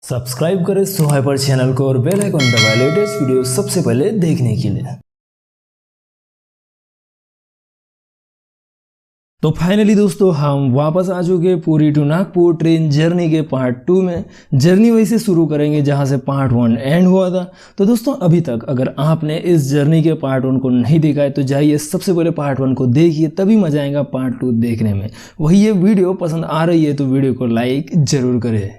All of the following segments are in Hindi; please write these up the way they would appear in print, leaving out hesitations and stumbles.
सब्सक्राइब करें सोहाइपर चैनल को और बेल आइकन दबाएं लेटेस्ट वीडियो सबसे पहले देखने के लिए। तो फाइनली दोस्तों हम वापस आ चुके Puri to Nagpur train journey के पार्ट 2 में। जर्नी वही से शुरू करेंगे जहां से पार्ट 1 एंड हुआ था। तो दोस्तों अभी तक अगर आपने इस जर्नी के पार्ट 1 को नहीं देखा है तो जाइए सबसे पहले पार्ट 1 को देखिए, तभी मजा आएगा पार्ट 2 देखने में। वही ये वीडियो पसंद आ रही है तो वीडियो को लाइक जरूर करें।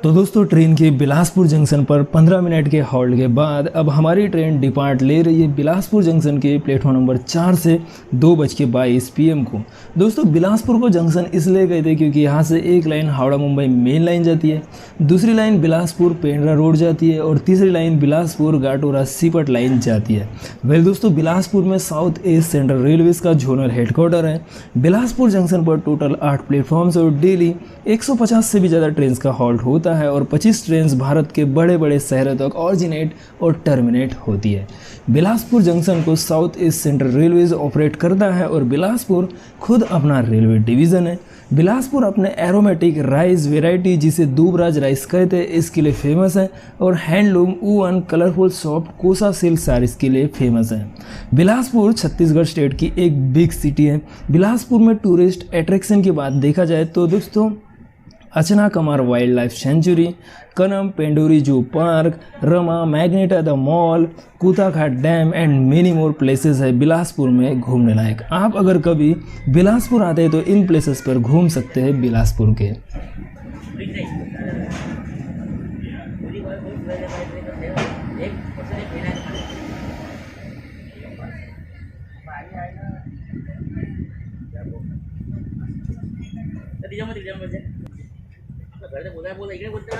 तो दोस्तों ट्रेन के बिलासपुर जंक्शन पर 15 मिनट के हॉल्ट के बाद अब हमारी ट्रेन डिपार्ट ले रही है बिलासपुर जंक्शन के प्लेटफॉर्म नंबर 4 से 2:22 PM को। दोस्तों बिलासपुर को जंक्शन इसलिए कहते हैं क्योंकि यहाँ से एक line Howrah Mumbai main line जाती है, दूसरी लाइन बिलासपुर पेंड्रा रोड जाती है और तीसरी लाइन बिलासपुर गाटोरा सीपट लाइन जाती है। वेल दोस्तों बिलासपुर में साउथ ईस्ट सेंट्रल रेलवेज का जोनल हेडक्वार्टर है। बिलासपुर जंक्शन पर टोटल 8 प्लेटफॉर्म्स और डेली 150 से भी ज़्यादा ट्रेन का हॉल्ट होता है और 25 ट्रेन भारत के बड़े बड़े शहरों तक ऑरिजिनेट और टर्मिनेट होती है। बिलासपुर जंक्शन को south east central railways operate करता है और बिलासपुर खुद अपना रेलवे डिवीज़न है। बिलासपुर अपने एरोमेटिक राइस वेराइटी जिसे दूबराज राइस कहते हैं इसके लिए फेमस है और हैंडलूम ऊन कलरफुल सॉफ्ट कोसा सिल्क साड़ीज के लिए फेमस है। बिलासपुर छत्तीसगढ़ स्टेट की एक बिग सिटी है। बिलासपुर में टूरिस्ट अट्रैक्शन की बात देखा जाए तो दोस्तों Achanakmar wild life sanctuary, Kanan Pendari zoo park, Rama Magneto the mall, Khutaghat dam and many more places है बिलासपुर में घूमने लायक। आप अगर कभी बिलासपुर आते हैं तो इन प्लेसेस पर घूम सकते हैं बिलासपुर के। घर बोला बोला इकडे बोलते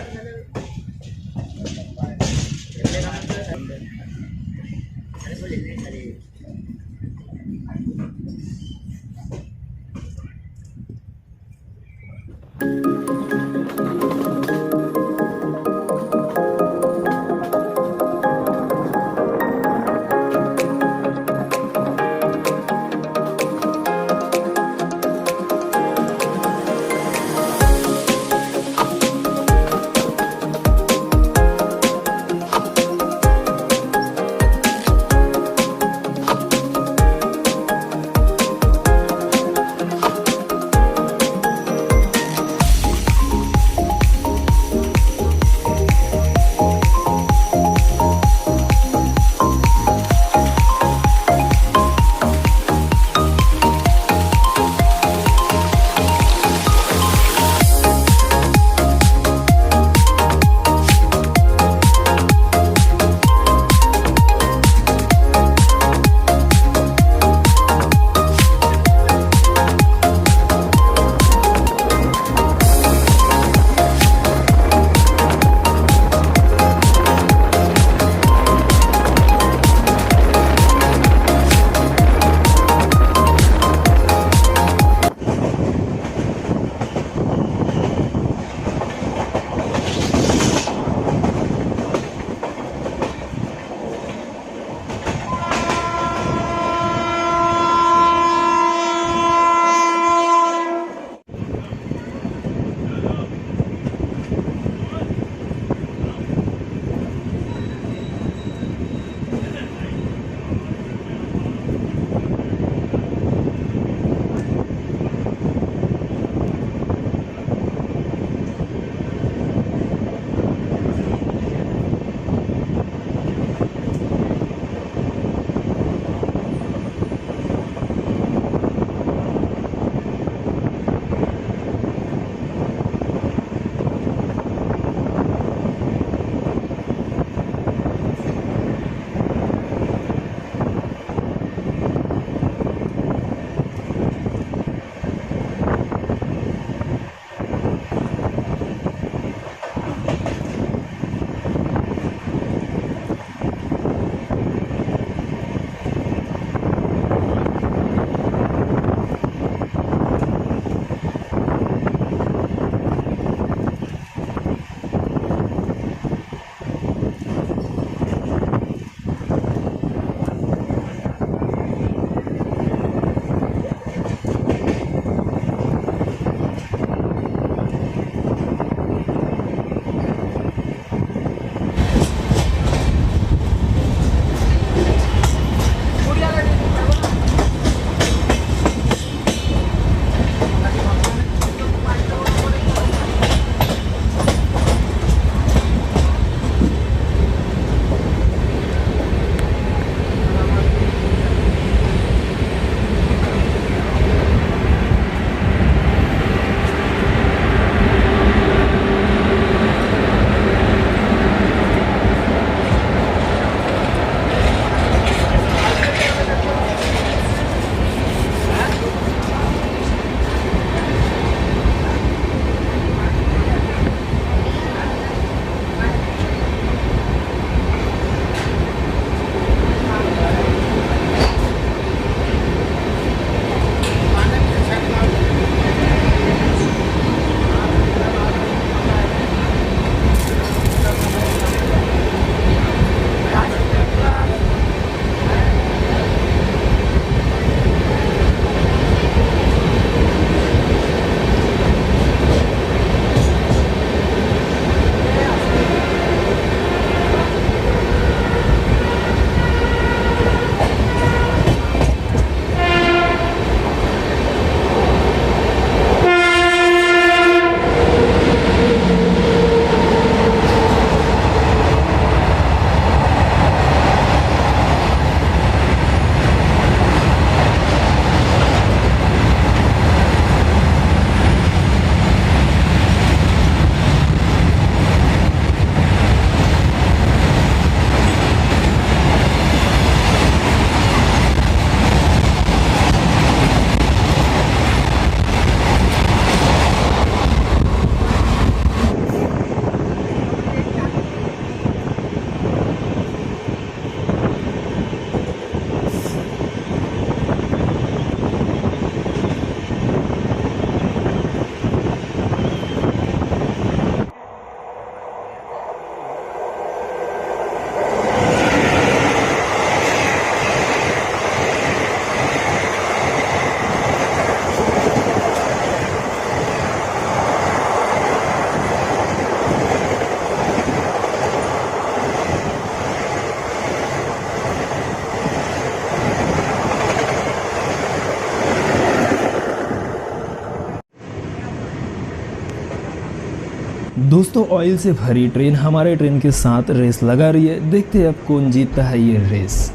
दोस्तों ऑयल से भरी ट्रेन हमारे ट्रेन के साथ रेस लगा रही है। देखते हैं अब कौन जीतता है ये रेस।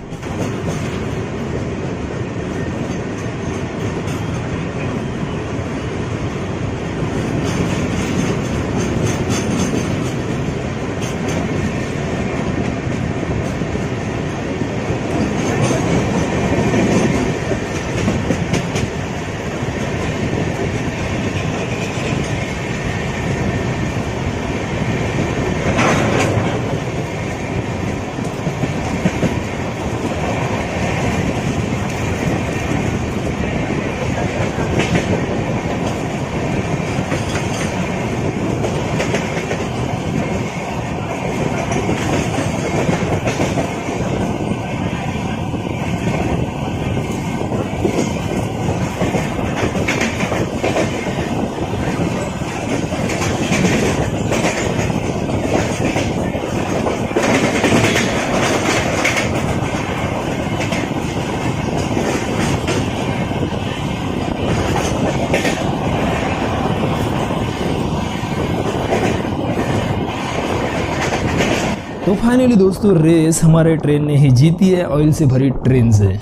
तो फाइनली दोस्तों रेस हमारे ट्रेन ने ही जीती है ऑयल से भरी ट्रेन से।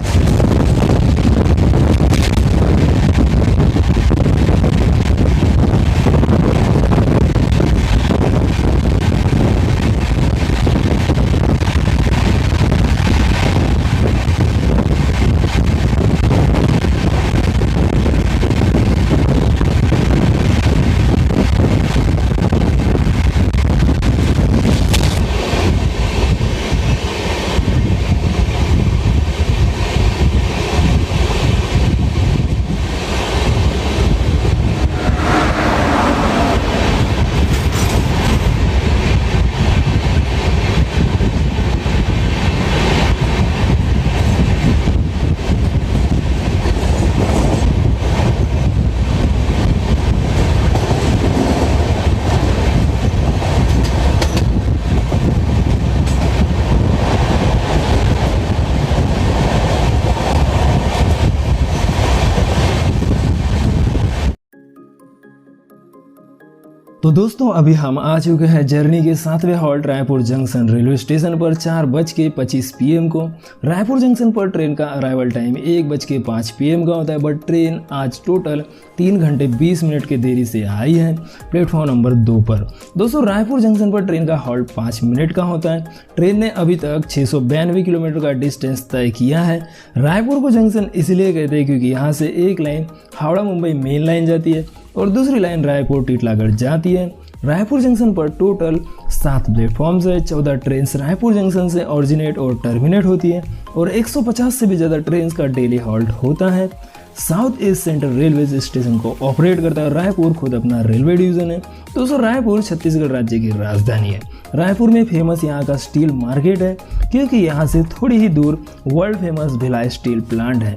तो दोस्तों अभी हम आ चुके हैं जर्नी के 7वें halt Raipur junction railway station पर 4:25 PM को। रायपुर जंक्शन पर ट्रेन का अराइवल टाइम 1:05 PM का होता है, बट ट्रेन आज टोटल 3 घंटे 20 मिनट की देरी से आई है प्लेटफॉर्म नंबर 2 पर। दोस्तों रायपुर जंक्शन पर ट्रेन का हॉल्ट 5 मिनट का होता है। ट्रेन ने अभी तक 692 किलोमीटर का डिस्टेंस तय किया है। रायपुर को जंक्शन इसलिए कहते हैं क्योंकि यहाँ से एक line Howrah Mumbai main line जाती है और दूसरी लाइन रायपुर टीटलागढ़ जाती है। रायपुर जंक्शन पर टोटल 7 प्लेटफॉर्म्स है। 14 ट्रेन रायपुर जंक्शन से ऑरिजिनेट और टर्मिनेट होती है और 150 से भी ज़्यादा ट्रेन का डेली हॉल्ट होता है। South east central railway station को ऑपरेट करता है रायपुर, खुद अपना रेलवे डिवीजन है। दोस्तों रायपुर छत्तीसगढ़ राज्य की राजधानी है। रायपुर में फेमस यहाँ का स्टील मार्केट है क्योंकि यहाँ से थोड़ी ही दूर world famous Bhilai steel plant है।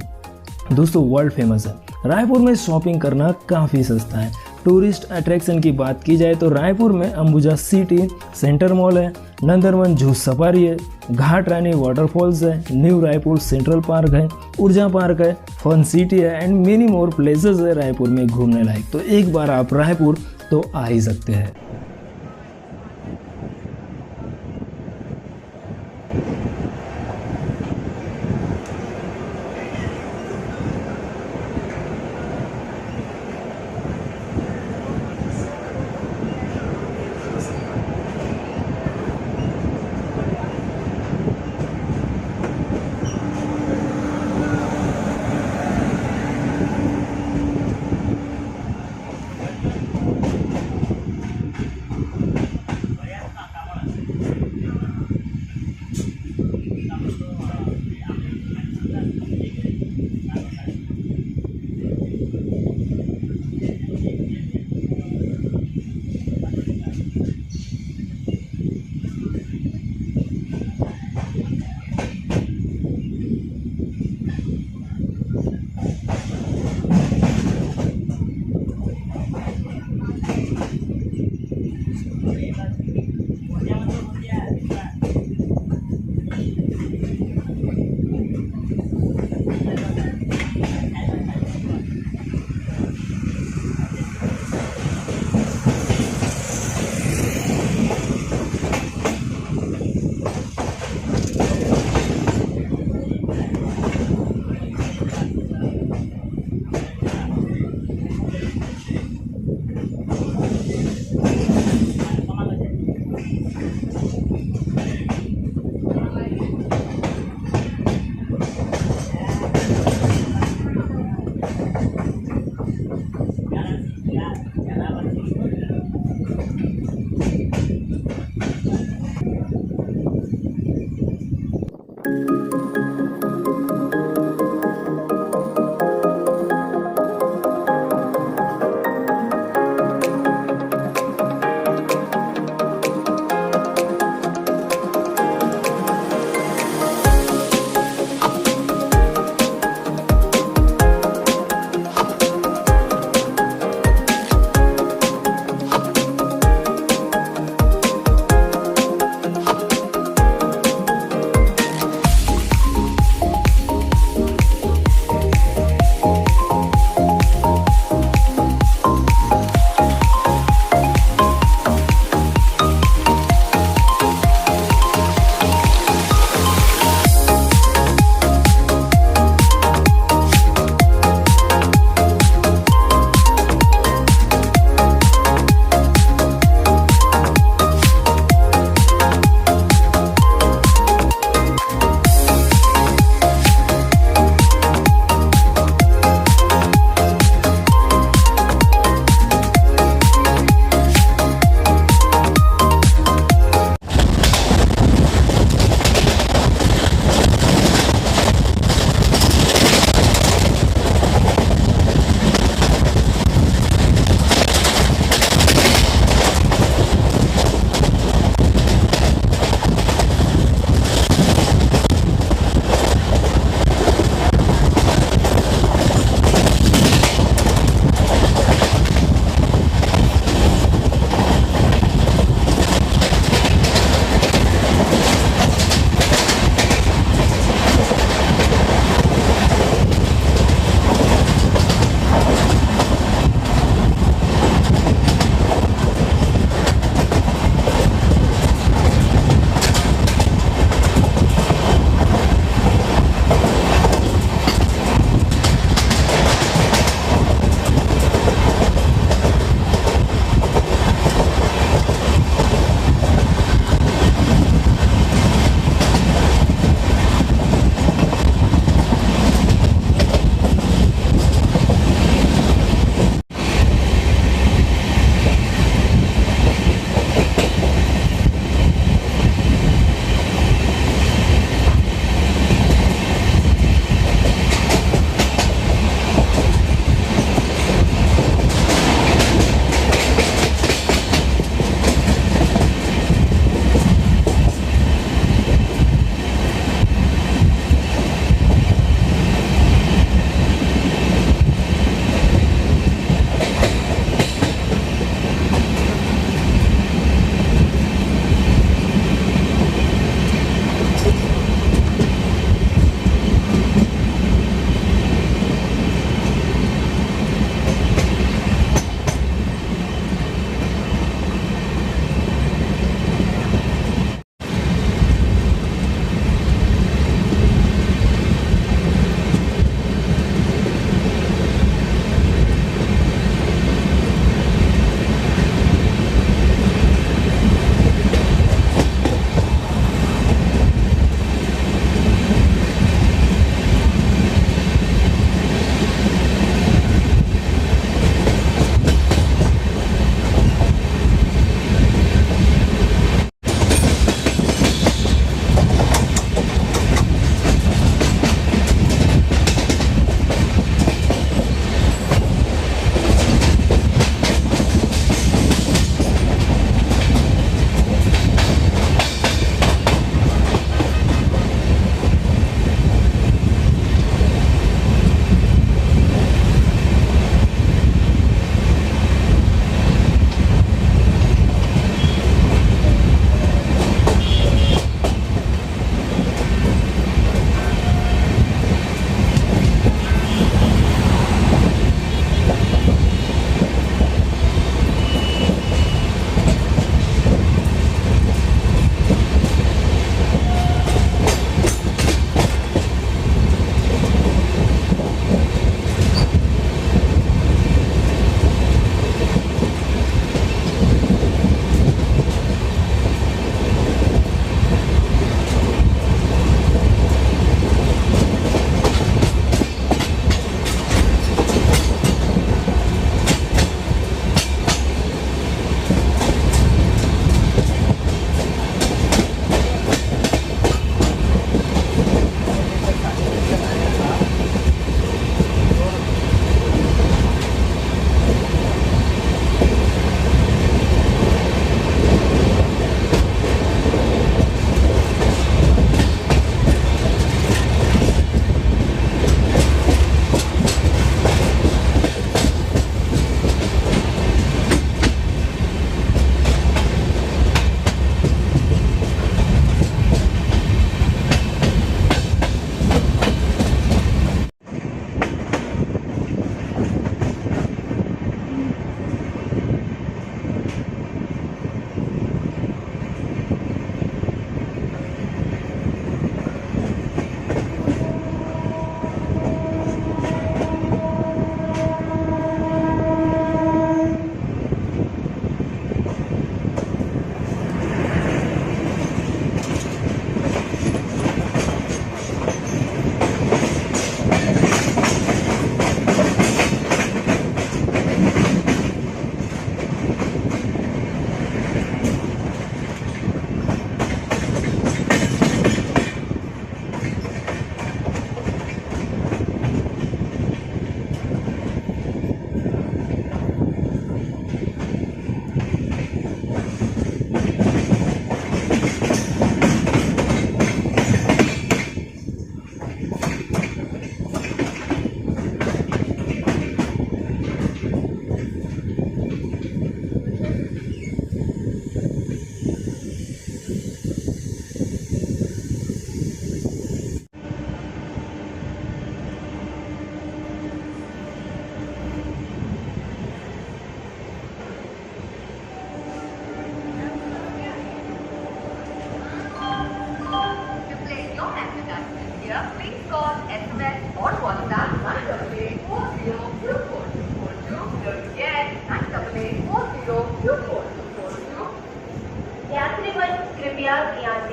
दोस्तों वर्ल्ड फेमस है। रायपुर में शॉपिंग करना काफ़ी सस्ता है। टूरिस्ट अट्रैक्शन की बात की जाए तो रायपुर में अंबुजा सिटी सेंटर मॉल है, नंदनवन जू सफारी है, घाट रानी वाटरफॉल्स है, न्यू रायपुर सेंट्रल पार्क है, ऊर्जा पार्क है, फन सिटी है एंड मेनी मोर प्लेसेस है रायपुर में घूमने लायक। तो एक बार आप रायपुर तो आ ही सकते हैं।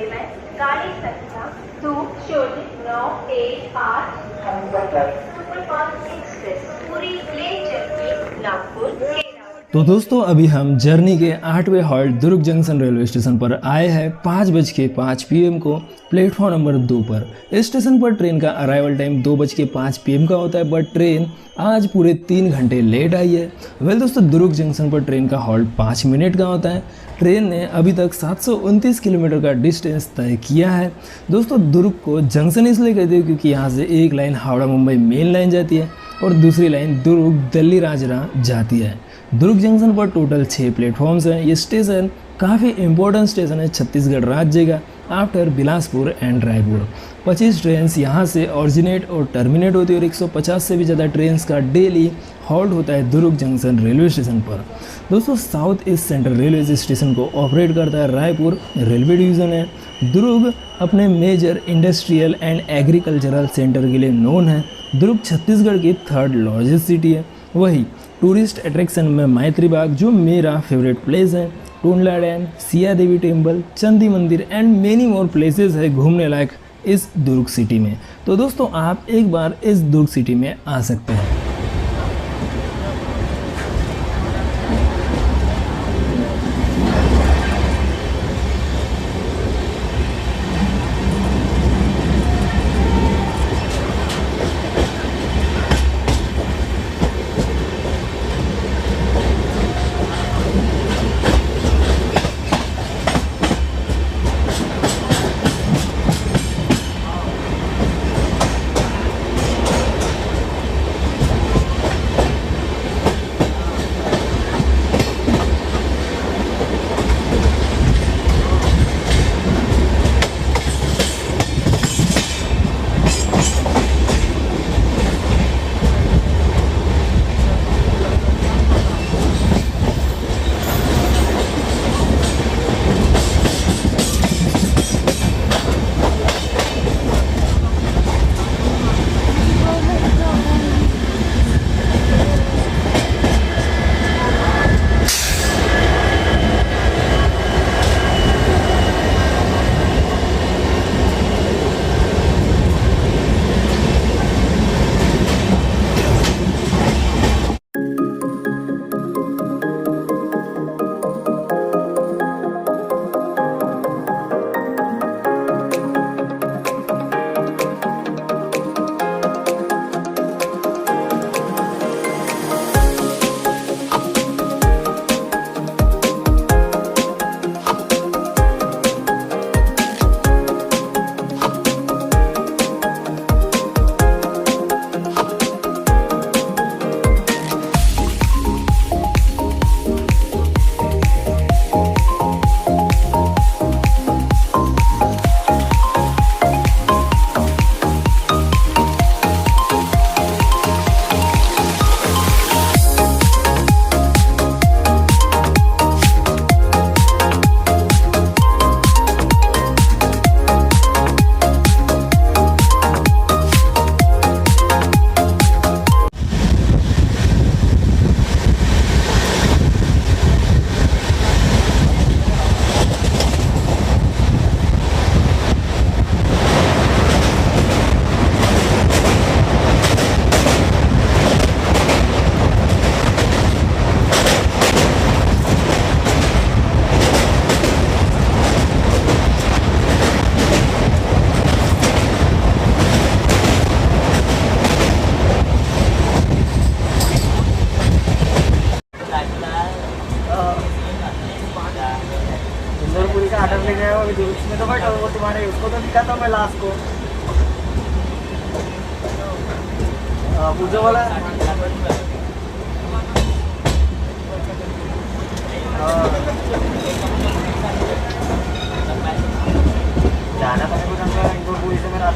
बदले में गाड़ी संख्या 2098 सुपरफास्ट एक्सप्रेस पूरी ले चलके नागपुर के तो दोस्तों अभी हम जर्नी के 8वें हॉल्ट दुर्ग जंक्शन रेलवे स्टेशन पर आए हैं 5:05 PM को प्लेटफॉर्म नंबर 2 पर। इस स्टेशन पर ट्रेन का अराइवल टाइम 2:05 PM का होता है, बट ट्रेन आज पूरे 3 घंटे लेट आई है। वेल दोस्तों, दुर्ग जंक्शन पर ट्रेन का हॉल्ट 5 मिनट का होता है। ट्रेन ने अभी तक 729 किलोमीटर का डिस्टेंस तय किया है। दोस्तों दुर्ग को जंक्शन इसलिए कहते हैं क्योंकि यहाँ से एक line Howrah Mumbai main line जाती है और दूसरी लाइन दुर्ग दिल्ली राजरा जाती है। दुर्ग जंक्शन पर टोटल 6 प्लेटफॉर्म्स हैं। ये स्टेशन काफ़ी इंपॉर्टेंट स्टेशन है छत्तीसगढ़ राज्य का after Bilaspur and Raipur. 25 train यहाँ से ऑरिजिनेट और टर्मिनेट होती है और 150 से भी ज़्यादा ट्रेन का डेली हॉल्ट होता है दुर्ग जंक्शन रेलवे स्टेशन पर। दोस्तों south east central railway station को ऑपरेट करता है रायपुर रेलवे डिवीज़न है। दुर्ग अपने major industrial and agricultural centre के लिए नोन है। दुर्ग छत्तीसगढ़ की 3rd लार्जेस्ट सिटी है। वही टूरिस्ट अट्रैक्शन में मैत्री बाग जो मेरा फेवरेट प्लेस है, टूंडला डैम, सिया देवी टेम्पल, चंदी मंदिर एंड मेनी मोर प्लेसेस है घूमने लायक इस दुर्ग सिटी में। तो दोस्तों आप एक बार इस दुर्ग सिटी में आ सकते हैं। उसमें तो बट वो तुम्हारे उसको तो दिखा था मैं लास्ट को पूजो वाला जाना था कुछ हमका इंदौर पुलिस से मेरा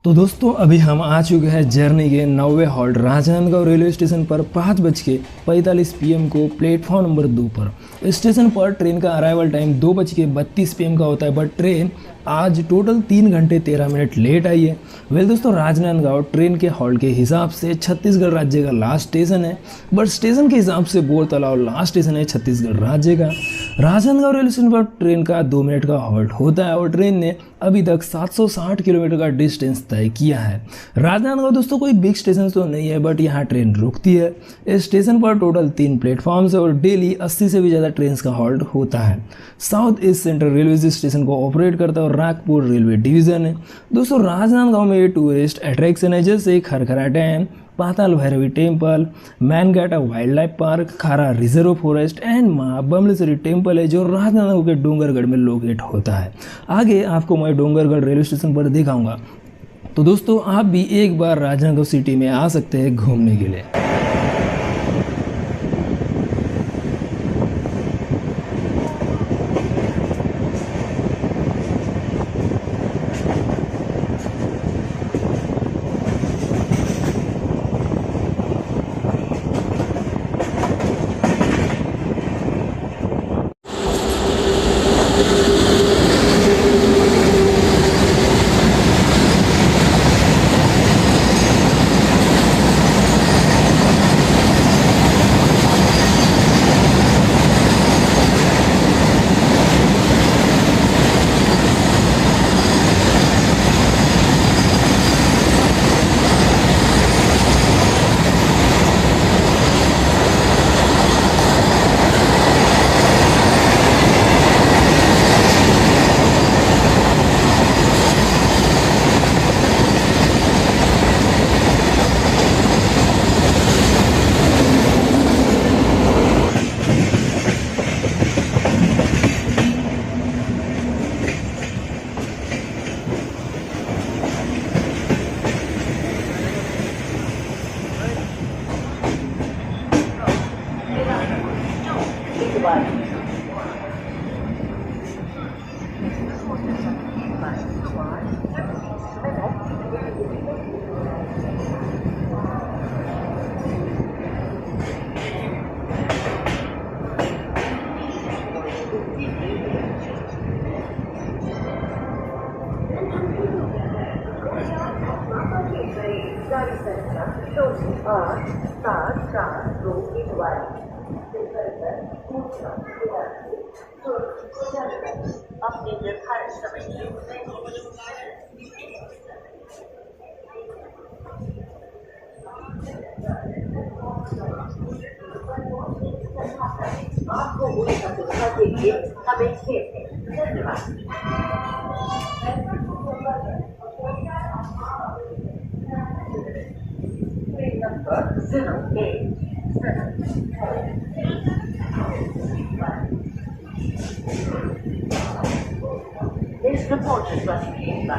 तो दोस्तों अभी हम आ चुके हैं जर्नी के 9वें हॉल्ट राजनांदगांव रेलवे स्टेशन पर 5:45 PM को प्लेटफॉर्म नंबर 2 पर। स्टेशन पर ट्रेन का अराइवल टाइम 2:32 PM का होता है, बट ट्रेन आज टोटल 3 घंटे 13 मिनट लेट आई है। वेल दोस्तों, राजनांदगांव ट्रेन के हॉल्ट के हिसाब से छत्तीसगढ़ राज्य का लास्ट स्टेशन है, बट स्टेशन के हिसाब से बोर तालाब लास्ट स्टेशन है छत्तीसगढ़ राज्य का। राजनांदगांव रेलवे स्टेशन पर ट्रेन का 2 मिनट का हॉल्ट होता है और ट्रेन ने अभी तक 760 किलोमीटर का डिस्टेंस तय किया है। राजनांदगांव दोस्तों कोई बिग स्टेशन तो नहीं है, बट यहाँ ट्रेन रुकती है। इस स्टेशन पर टोटल 3 प्लेटफॉर्म्स है और डेली 80 से भी ज़्यादा ट्रेन का हॉल्ट होता है। साउथ ईस्ट सेंट्रल रेलवे इस स्टेशन को ऑपरेट करता है और रागपुर रेलवे डिवीज़न है। दोस्तों राजनांदगांव में ये टूरिस्ट अट्रैक्शन है, जैसे खरखरा डैम, पाताल भैरवी टेम्पल, मैनगेटा wild life park, Khara reserve forest and Maa Bamleshwari temple है, जो राजनांदगांव के डोंगरगढ़ में लोकेट होता है। आगे आपको मैं डोंगरगढ़ रेलवे स्टेशन पर दिखाऊंगा। तो दोस्तों आप भी एक बार राजनांदगांव सिटी में आ सकते हैं घूमने के लिए। अपने निर्धारित समय आपको पूरी सफलता के लिए हमें खेलते हैं। धन्यवाद। This report is brought to you by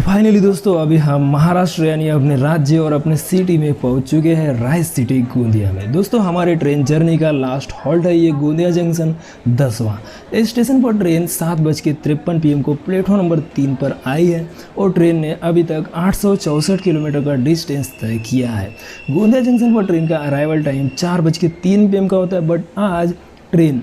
finally दोस्तों अभी हम महाराष्ट्र यानी अपने राज्य और अपने सिटी में पहुंच चुके हैं, राइस सिटी गोंदिया में। दोस्तों हमारे ट्रेन जर्नी का लास्ट हॉल्ट है ये गोंदिया जंक्शन 10वां। इस स्टेशन पर ट्रेन 7:53 PM को प्लेटफॉर्म नंबर 3 पर आई है और ट्रेन ने अभी तक 864 किलोमीटर का डिस्टेंस तय किया है। गोंदिया जंक्शन पर ट्रेन का अराइवल टाइम 4:03 PM का होता है, बट आज ट्रेन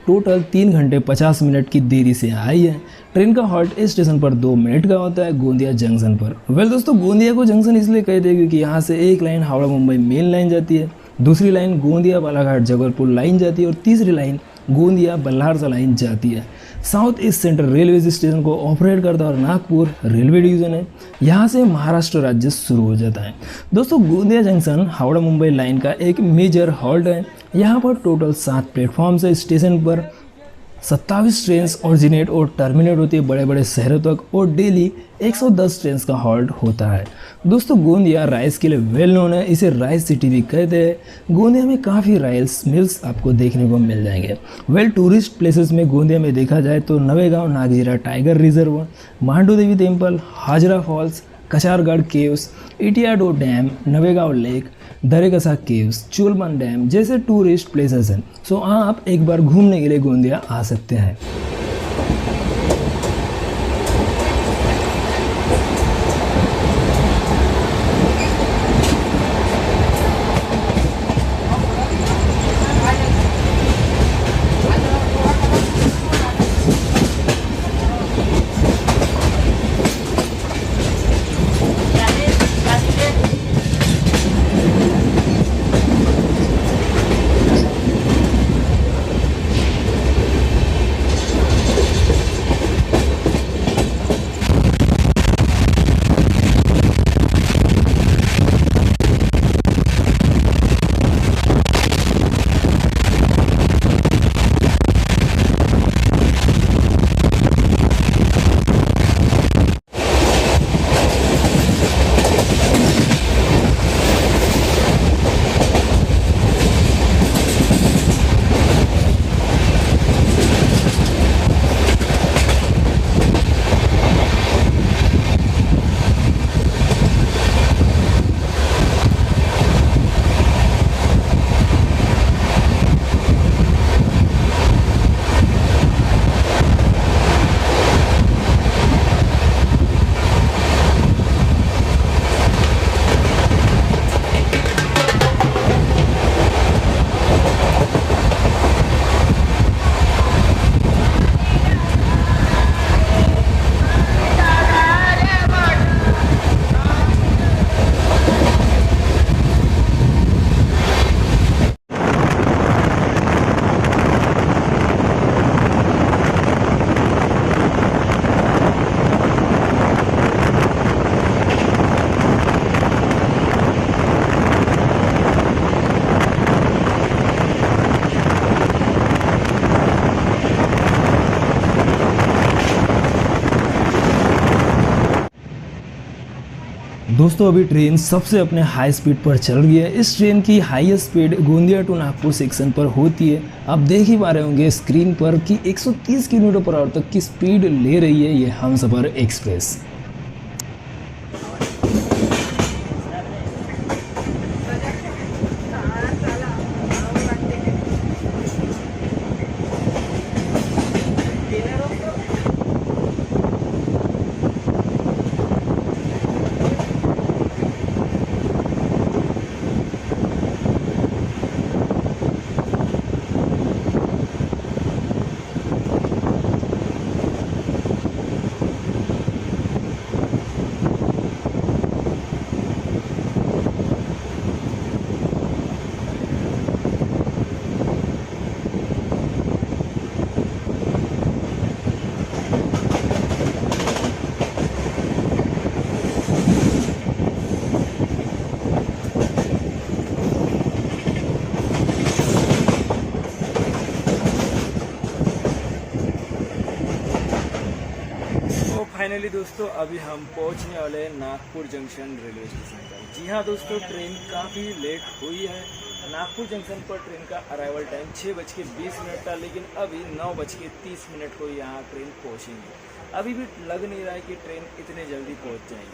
टोटल 3 घंटे 50 मिनट की देरी से आई है। ट्रेन का हॉल्ट इस स्टेशन पर 2 मिनट का होता है गोंदिया जंक्शन पर। दोस्तों गोंदिया को जंक्शन इसलिए कहते हैं क्योंकि यहाँ से एक line Howrah Mumbai main line जाती है, दूसरी लाइन गोंदिया बालाघाट जबलपुर लाइन जाती है और तीसरी लाइन गोंदिया बल्हारसा लाइन जाती है। South east central railway station को ऑपरेट करता है और नागपुर रेलवे डिवीज़न है। यहाँ से महाराष्ट्र राज्य शुरू हो जाता है। दोस्तों गोंदिया जंक्शन हावड़ा मुंबई लाइन का एक मेजर हॉल्ट है। यहाँ पर टोटल 7 प्लेटफॉर्म्स है। स्टेशन पर 27 ट्रेन ऑरिजिनेट और टर्मिनेट होती है बड़े बड़े शहरों तक और डेली 110 ट्रेन का हॉल्ट होता है। दोस्तों गोंदिया राइस के लिए वेल नोन है, इसे राइस सिटी भी कहते हैं। गोंदिया में काफ़ी राइस मिल्स आपको देखने को मिल जाएंगे। टूरिस्ट प्लेसेस में गोंदिया में देखा जाए तो Navegaon Nagzira tiger reserve, Mandu Devi temple, Hazara falls, Kachargarh caves, Itiadoh dam, Navegaon lake, Darekasa caves, Cholman dam जैसे टूरिस्ट प्लेसेस हैं। सो आप एक बार घूमने के लिए गोंदिया आ सकते हैं। दोस्तों अभी ट्रेन सबसे अपने हाई स्पीड पर चल रही है। इस ट्रेन की highest speed Gondia to Nagpur section पर होती है। आप देख ही पा रहे होंगे स्क्रीन पर कि 130 किलोमीटर/आवर तक की स्पीड ले रही है ये हमसफर एक्सप्रेस। फाइनली दोस्तों अभी हम पहुंचने वाले हैं नागपुर जंक्शन रेलवे स्टेशन पर। जी हाँ दोस्तों, ट्रेन काफ़ी लेट हुई है नागपुर जंक्शन पर ट्रेन का अराइवल टाइम 6:20 था, लेकिन अभी 9:30 को यहाँ ट्रेन पहुँचेंगी। अभी भी लग नहीं रहा है कि ट्रेन इतने जल्दी पहुँच जाएगी।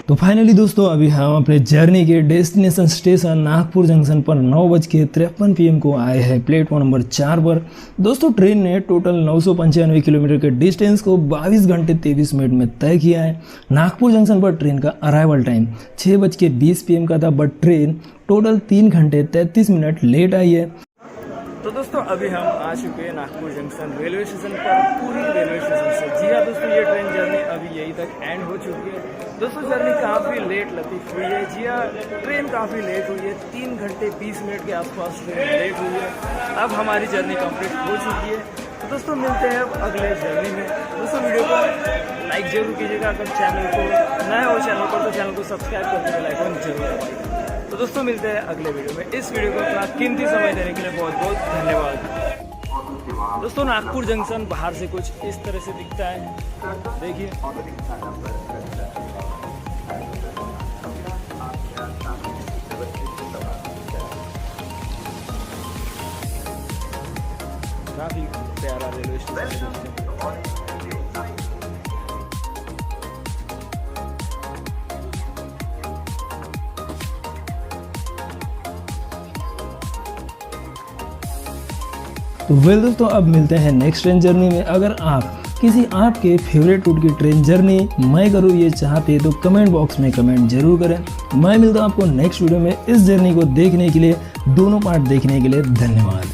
तो फाइनली दोस्तों अभी हम अपने जर्नी के डेस्टिनेशन स्टेशन नागपुर जंक्शन पर 9:53 PM को आए हैं प्लेटफॉर्म नंबर 4 पर। दोस्तों ट्रेन ने टोटल 995 किलोमीटर के डिस्टेंस को 22 घंटे 23 मिनट में तय किया है। नागपुर जंक्शन पर ट्रेन का अराइवल टाइम 6:20 PM का था, बट ट्रेन टोटल 3 घंटे 33 मिनट लेट आई है। तो दोस्तों अभी हम आ चुके हैं नागपुर जंक्शन रेलवे स्टेशन पर, पूरी रेलवे स्टेशन से। जी हाँ दोस्तों, ये ट्रेन जर्नी अभी यहीं तक एंड हो चुकी है। दोस्तों जर्नी काफ़ी लेट लतीफ़ हुई है। जी हाँ, ट्रेन काफ़ी लेट हुई है, 3 घंटे 20 मिनट के आसपास ट्रेन लेट हुई है। अब हमारी जर्नी कंप्लीट हो चुकी है। तो दोस्तों मिलते हैं अब अगले जर्नी में। दोस्तों वीडियो को लाइक जरूर कीजिएगा, अगर चैनल को नया हो चैनल पर तो चैनल को सब्सक्राइब करके बेल आइकन जरूर दबाइएगा। तो दोस्तों मिलते हैं अगले वीडियो में। इस वीडियो को अपना कीमती समय देने के लिए बहुत बहुत धन्यवाद। दोस्तों नागपुर जंक्शन बाहर से कुछ इस तरह से दिखता है, देखिए। काफी प्यारा रेलवे स्टेशन है। तो वेल दोस्तों, अब मिलते हैं नेक्स्ट ट्रेन जर्नी में। अगर आप किसी आपके फेवरेट रूट की ट्रेन जर्नी मैं करूँ ये चाहते हैं तो कमेंट बॉक्स में कमेंट जरूर करें। मैं मिलता हूँ आपको नेक्स्ट वीडियो में। इस जर्नी को देखने के लिए, दोनों पार्ट देखने के लिए धन्यवाद।